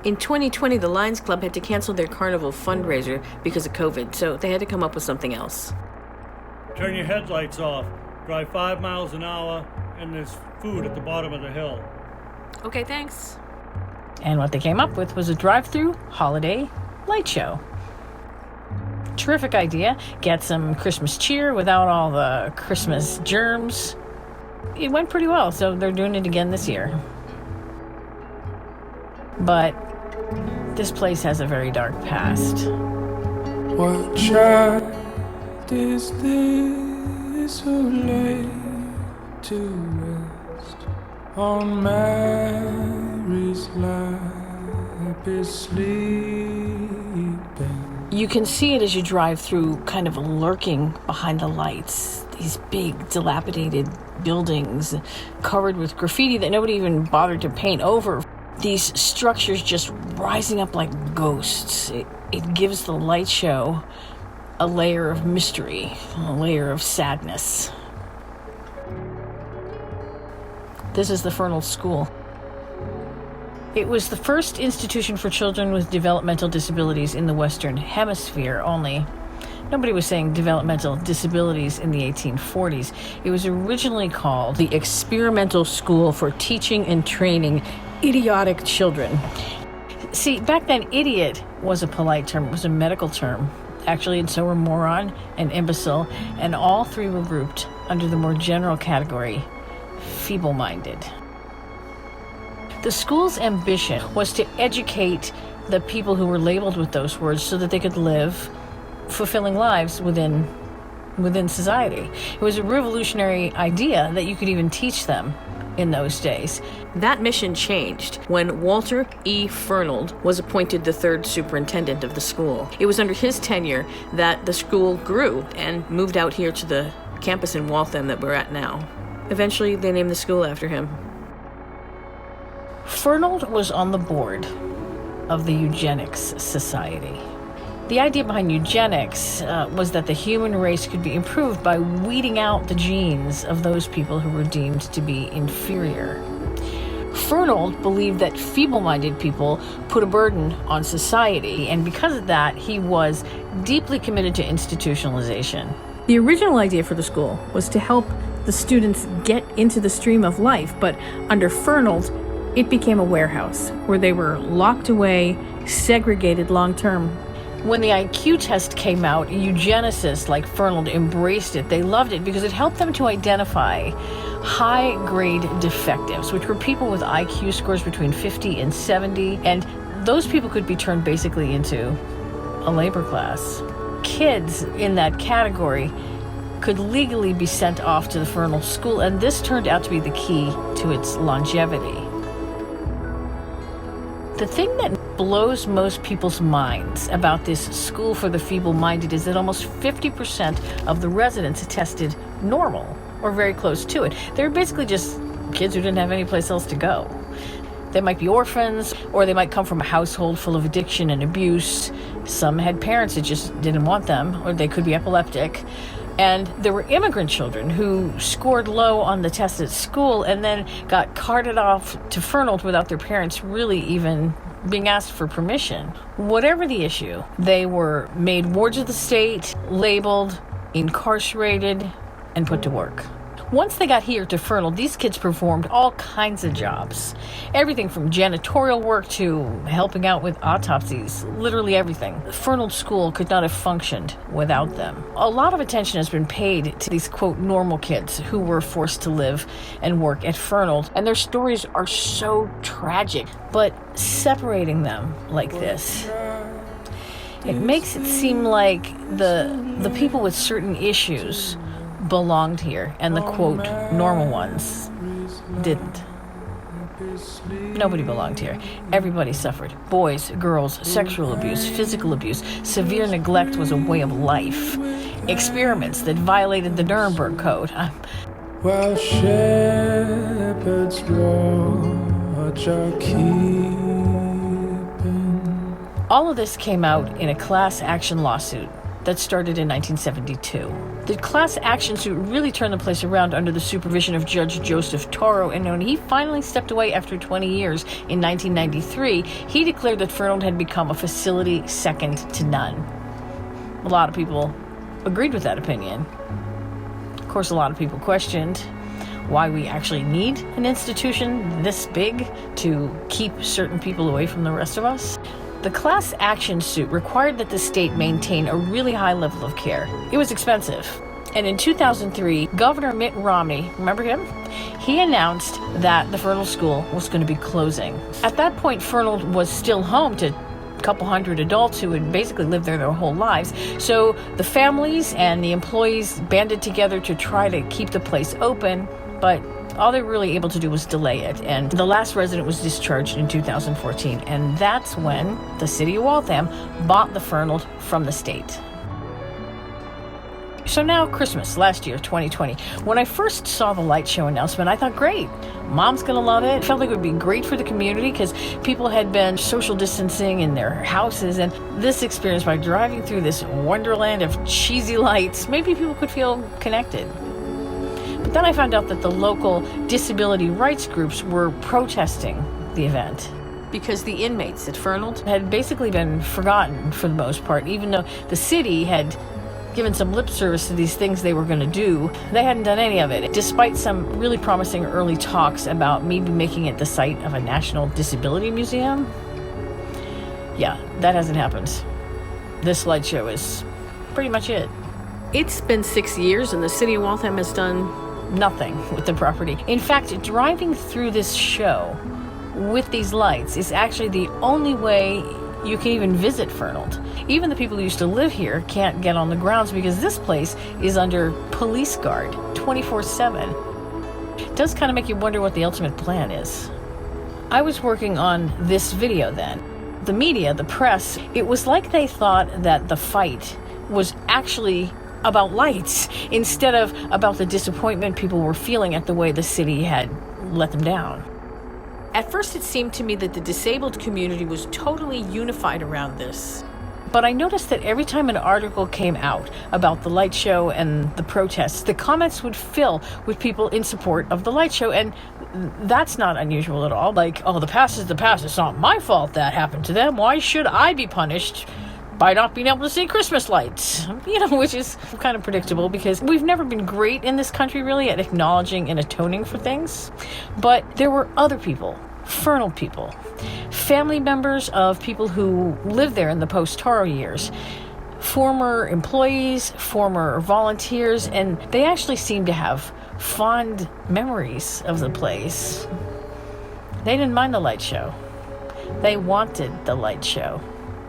In 2020, the Lions Club had to cancel their carnival fundraiser because of COVID, so they had to come up with something else. Turn your headlights off, drive 5 miles an hour, and there's food at the bottom of the hill. Okay, thanks. And what they came up with was a drive-through holiday light show. Terrific idea. Get some Christmas cheer without all the Christmas germs. It went pretty well, so they're doing it again this year. But this place has a very dark past. What child is this who lay to rest on Mary's lap is sleeping? You can see it as you drive through, kind of lurking behind the lights. These big, dilapidated buildings covered with graffiti that nobody even bothered to paint over. These structures just rising up like ghosts. It gives the light show a layer of mystery, a layer of sadness. This is the Fernald School. It was the first institution for children with developmental disabilities in the Western Hemisphere only. Nobody was saying developmental disabilities in the 1840s. It was originally called the Experimental School for Teaching and Training Idiotic Children. See, back then, idiot was a polite term. It was a medical term. Actually, and so were moron and imbecile, and all three were grouped under the more general category, feeble-minded. The school's ambition was to educate the people who were labeled with those words so that they could live fulfilling lives within society. It was a revolutionary idea that you could even teach them in those days. That mission changed when Walter E. Fernald was appointed the third superintendent of the school. It was under his tenure that the school grew and moved out here to the campus in Waltham that we're at now. Eventually, they named the school after him. Fernald was on the board of the Eugenics Society. The idea behind eugenics was that the human race could be improved by weeding out the genes of those people who were deemed to be inferior. Fernald believed that feeble-minded people put a burden on society, and because of that, he was deeply committed to institutionalization. The original idea for the school was to help the students get into the stream of life, but under Fernald, it became a warehouse where they were locked away, segregated long-term. When the IQ test came out, eugenicists like Fernald embraced it. They loved it because it helped them to identify high-grade defectives, which were people with IQ scores between 50 and 70, and those people could be turned basically into a labor class. Kids in that category could legally be sent off to the Fernald School, and this turned out to be the key to its longevity. The thing that blows most people's minds about this school for the feeble-minded is that almost 50% of the residents tested normal or very close to it. They were basically just kids who didn't have any place else to go. They might be orphans, or they might come from a household full of addiction and abuse. Some had parents that just didn't want them, or they could be epileptic. And there were immigrant children who scored low on the test at school and then got carted off to Fernald without their parents really even being asked for permission. Whatever the issue, they were made wards of the state, labeled, incarcerated, and put to work. Once they got here to Fernald, these kids performed all kinds of jobs. Everything from janitorial work to helping out with autopsies, literally everything. Fernald School could not have functioned without them. A lot of attention has been paid to these, quote, normal kids who were forced to live and work at Fernald, and their stories are so tragic. But separating them like this, it makes it seem like the people with certain issues belonged here, and the, quote, normal ones didn't. Nobody belonged here. Everybody suffered. Boys, girls, sexual abuse, physical abuse. Severe neglect was a way of life. Experiments that violated the Nuremberg Code. While shepherds watch are keeping. All of this came out in a class action lawsuit that started in 1972. The class action suit really turned the place around under the supervision of Judge Joseph Toro, and when he finally stepped away after 20 years in 1993, he declared that Fernald had become a facility second to none. A lot of people agreed with that opinion. Of course, a lot of people questioned why we actually need an institution this big to keep certain people away from the rest of us. The class action suit required that the state maintain a really high level of care. It was expensive. And in 2003, Governor Mitt Romney, remember him? He announced that the Fernald School was going to be closing. At that point, Fernald was still home to a couple hundred adults who had basically lived there their whole lives. So the families and the employees banded together to try to keep the place open, but all they were really able to do was delay it. And the last resident was discharged in 2014. And that's when the city of Waltham bought the Fernald from the state. So now Christmas, last year, 2020. When I first saw the light show announcement, I thought, great, Mom's gonna love it. It felt like it would be great for the community because people had been social distancing in their houses, and this experience by driving through this wonderland of cheesy lights, maybe people could feel connected. But then I found out that the local disability rights groups were protesting the event. Because the inmates at Fernald Had basically been forgotten for the most part, even though the city had given some lip service to these things they were going to do. They hadn't done any of it, despite some really promising early talks about maybe making it the site of a National Disability Museum. Yeah, that hasn't happened. This light show is pretty much it. It's been 6 years and the city of Waltham has done Nothing with the property. In fact, driving through this show with these lights is actually the only way you can even visit Fernald. Even the people who used to live here can't get on the grounds because this place is under police guard 24/7. It does kind of make you wonder what the ultimate plan is. I was working on this video then. The media, the press, it was like they thought that the fight was actually about lights instead of about the disappointment people were feeling at the way the city had let them down. At first, it seemed to me that the disabled community was totally unified around this. But I noticed that every time an article came out about the light show and the protests, the comments would fill with people in support of the light show, and that's not unusual at all. Like, oh, the past is the past. It's not my fault that happened to them. Why should I be punished by not being able to see Christmas lights? You know, which is kind of predictable because we've never been great in this country really at acknowledging and atoning for things. But there were other people, Fernald people, family members of people who lived there in the post-Toro years, former employees, former volunteers, and they actually seemed to have fond memories of the place. They didn't mind the light show. They wanted the light show.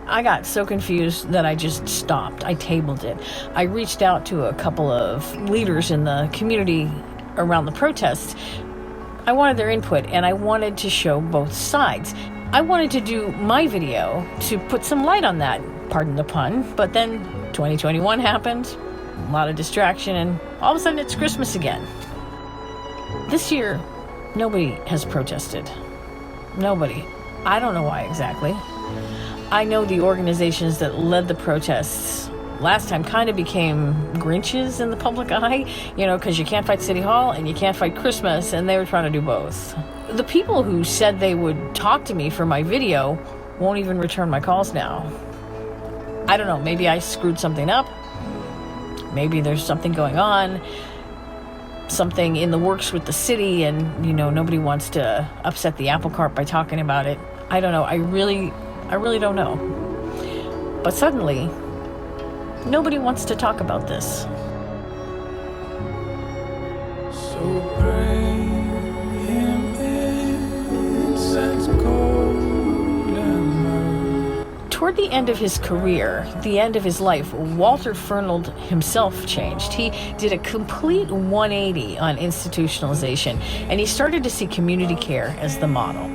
I got so confused that I just stopped. I tabled it. I reached out to a couple of leaders in the community around the protests. I wanted their input, and I wanted to show both sides. I wanted to do my video to put some light on that, pardon the pun, but then 2021 happened, a lot of distraction, and all of a sudden it's Christmas again. This year, nobody has protested. Nobody. I don't know why exactly. I know the organizations that led the protests last time kind of became Grinches in the public eye, you know, because you can't fight City Hall and you can't fight Christmas, and they were trying to do both. The people who said they would talk to me for my video won't even return my calls now. I don't know, maybe I screwed something up. Maybe there's something going on, something in the works with the city, and, you know, nobody wants to upset the apple cart by talking about it. I don't know. I really don't know. But suddenly, nobody wants to talk about this. So bring him incense, gold, and myrrh. Toward the end of his career, the end of his life, Walter Fernald himself changed. He did a complete 180 on institutionalization, and he started to see community care as the model.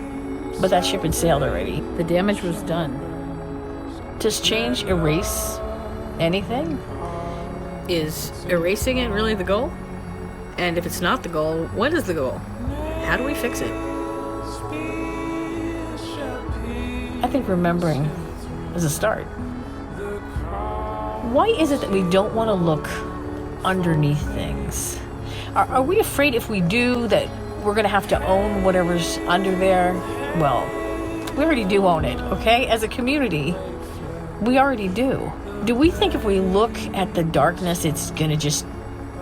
But that ship had sailed already. The damage was done. Does change erase anything? Is erasing it really the goal? And if it's not the goal, what is the goal? How do we fix it? I think remembering is a start. Why is it that we don't want to look underneath things? Are we afraid if we do that we're going to have to own whatever's under there? Well, we already do own it, okay? As a community, we already do. Do we think if we look at the darkness, it's going to just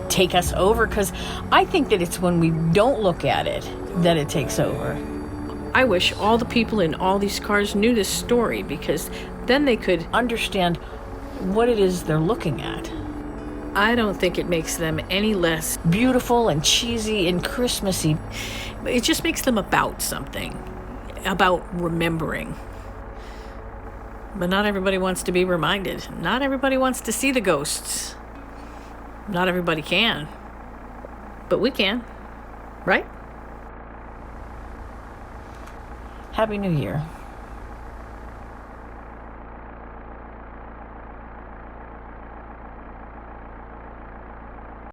take us over? Because I think that it's when we don't look at it that it takes over. I wish all the people in all these cars knew this story, because then they could Understand what it is they're looking at. I don't think it makes them any less. Beautiful and cheesy and Christmassy. It just makes them about something, about remembering. But not everybody wants to be reminded. Not everybody wants to see the ghosts. Not everybody can. But we can, right? Happy New Year.